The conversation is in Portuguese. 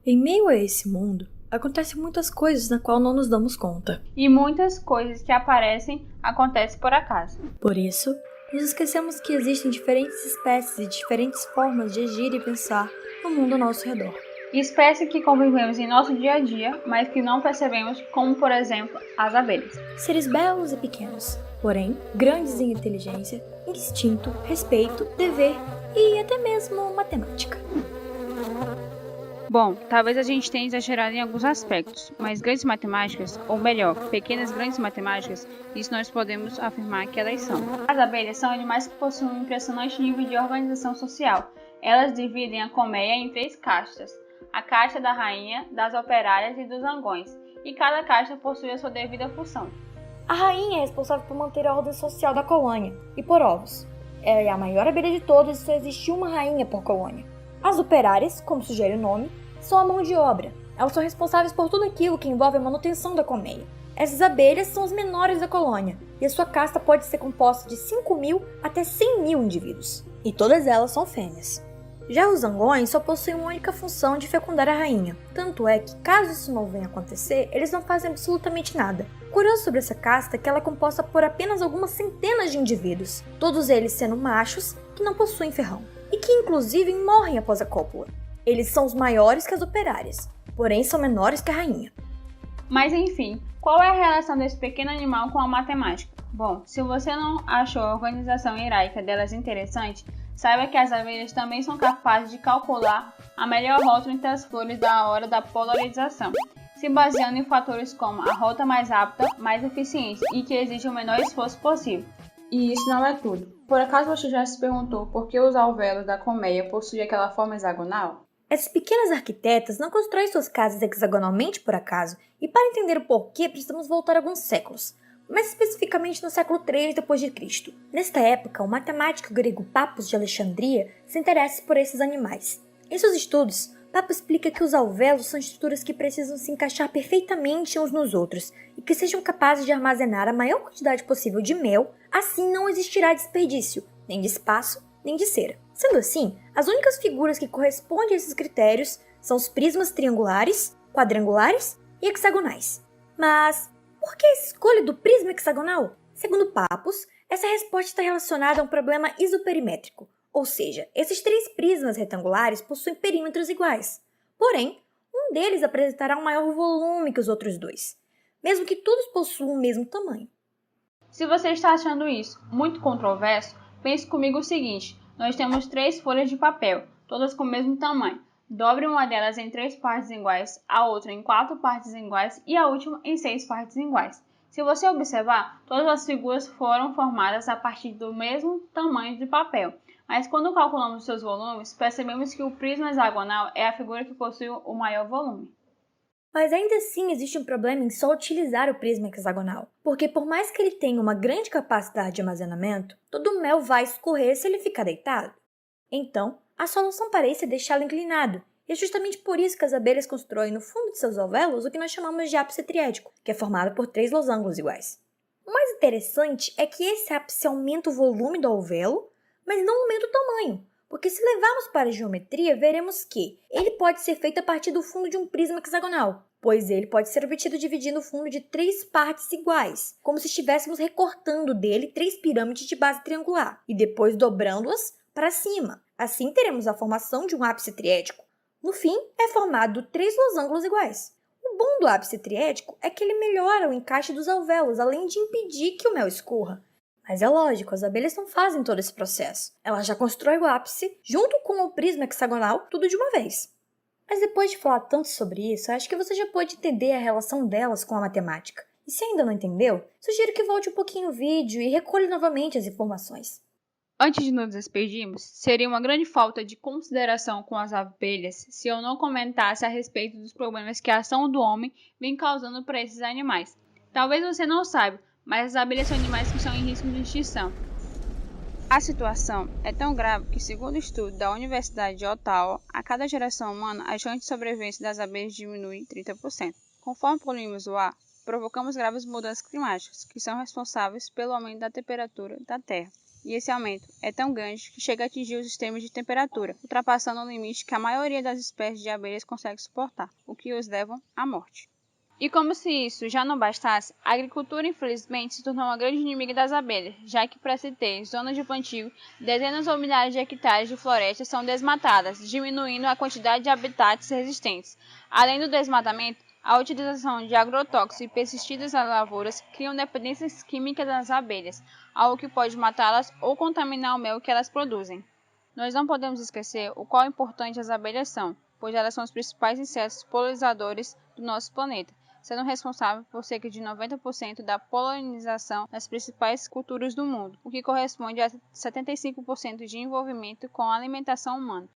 Em meio a esse mundo, acontecem muitas coisas na qual não nos damos conta. E muitas coisas que acontecem por acaso. Por isso, nos esquecemos que existem diferentes espécies e diferentes formas de agir e pensar no mundo ao nosso redor. Espécies que convivemos em nosso dia a dia, mas que não percebemos, como por exemplo, as abelhas. Seres belos e pequenos, porém grandes em inteligência, instinto, respeito, dever e até mesmo matemática. Bom, talvez a gente tenha exagerado em alguns aspectos, mas grandes matemáticas, ou melhor, pequenas grandes matemáticas, isso nós podemos afirmar que elas são. As abelhas são animais que possuem um impressionante nível de organização social. Elas dividem a colmeia em 3 castas: a casta da rainha, das operárias e dos zangões, e cada casta possui a sua devida função. A rainha é responsável por manter a ordem social da colônia e por ovos. Ela é a maior abelha de todas e só existe uma rainha por colônia. As operárias, como sugere o nome, são a mão de obra. Elas são responsáveis por tudo aquilo que envolve a manutenção da colmeia. Essas abelhas são as menores da colônia, e a sua casta pode ser composta de 5.000 até 100.000 indivíduos. E todas elas são fêmeas. Já os zangões só possuem uma única função de fecundar a rainha. Tanto é que, caso isso não venha a acontecer, eles não fazem absolutamente nada. Curioso sobre essa casta é que ela é composta por apenas algumas centenas de indivíduos, todos eles sendo machos que não possuem ferrão, e que inclusive morrem após a cópula. Eles são os maiores que as operárias, porém são menores que a rainha. Mas enfim, qual é a relação desse pequeno animal com a matemática? Bom, se você não achou a organização hierárquica delas interessante, saiba que as abelhas também são capazes de calcular a melhor rota entre as flores da hora da polarização, se baseando em fatores como a rota mais rápida, mais eficiente e que exige o menor esforço possível. E isso não é tudo. Por acaso você já se perguntou por que os alvéolos da colmeia possuem aquela forma hexagonal? Essas pequenas arquitetas não constroem suas casas hexagonalmente por acaso, e para entender o porquê precisamos voltar alguns séculos, mais especificamente no século III d.C. Nesta época, o matemático grego Papos de Alexandria se interessa por esses animais. Em seus estudos, Papo explica que os alvéolos são estruturas que precisam se encaixar perfeitamente uns nos outros e que sejam capazes de armazenar a maior quantidade possível de mel, assim não existirá desperdício, nem de espaço, nem de cera. Sendo assim, as únicas figuras que correspondem a esses critérios são os prismas triangulares, quadrangulares e hexagonais. Mas por que a escolha do prisma hexagonal? Segundo Papos, essa resposta está relacionada a um problema isoperimétrico, ou seja, esses 3 prismas retangulares possuem perímetros iguais. Porém, um deles apresentará um maior volume que os outros 2, mesmo que todos possuam o mesmo tamanho. Se você está achando isso muito controverso, pense comigo o seguinte: nós temos 3 folhas de papel, todas com o mesmo tamanho. Dobre uma delas em 3 partes iguais, a outra em 4 partes iguais e a última em 6 partes iguais. Se você observar, todas as figuras foram formadas a partir do mesmo tamanho de papel. Mas quando calculamos seus volumes, percebemos que o prisma hexagonal é a figura que possui o maior volume. Mas ainda assim existe um problema em só utilizar o prisma hexagonal, porque por mais que ele tenha uma grande capacidade de armazenamento, todo o mel vai escorrer se ele ficar deitado. Então, a solução para isso é deixá-lo inclinado, e é justamente por isso que as abelhas constroem no fundo de seus alvéolos o que nós chamamos de ápice triético, que é formado por 3 losangos iguais. O mais interessante é que esse ápice aumenta o volume do alvéolo, mas não aumenta o tamanho, porque se levarmos para a geometria, veremos que ele pode ser feito a partir do fundo de um prisma hexagonal, pois ele pode ser obtido dividindo o fundo de 3 partes iguais, como se estivéssemos recortando dele 3 pirâmides de base triangular, e depois dobrando-as para cima. Assim teremos a formação de um ápice triético. No fim, é formado 3 losangos iguais. O bom do ápice triético é que ele melhora o encaixe dos alvéolos, além de impedir que o mel escorra. Mas é lógico, as abelhas não fazem todo esse processo. Elas já constroem o ápice, junto com o prisma hexagonal, tudo de uma vez. Mas depois de falar tanto sobre isso, acho que você já pode entender a relação delas com a matemática. E se ainda não entendeu, sugiro que volte um pouquinho o vídeo e recolha novamente as informações. Antes de nos despedirmos, seria uma grande falta de consideração com as abelhas se eu não comentasse a respeito dos problemas que a ação do homem vem causando para esses animais. Talvez você não saiba, mas as abelhas são animais que estão em risco de extinção. A situação é tão grave que, segundo o estudo da Universidade de Ottawa, a cada geração humana a chance de sobrevivência das abelhas diminui 30%. Conforme poluímos o ar, provocamos graves mudanças climáticas, que são responsáveis pelo aumento da temperatura da Terra. E esse aumento é tão grande que chega a atingir os extremos de temperatura, ultrapassando o limite que a maioria das espécies de abelhas consegue suportar, o que os leva à morte. E como se isso já não bastasse, a agricultura infelizmente se tornou uma grande inimiga das abelhas, já que para se ter zonas de plantio, dezenas ou milhares de hectares de florestas são desmatadas, diminuindo a quantidade de habitats resistentes. Além do desmatamento, a utilização de agrotóxicos e pesticidas nas lavouras criam dependências químicas das abelhas, algo que pode matá-las ou contaminar o mel que elas produzem. Nós não podemos esquecer o quão importantes as abelhas são, pois elas são os principais insetos polinizadores do nosso planeta, sendo responsável por cerca de 90% da polinização das principais culturas do mundo, o que corresponde a 75% de envolvimento com a alimentação humana.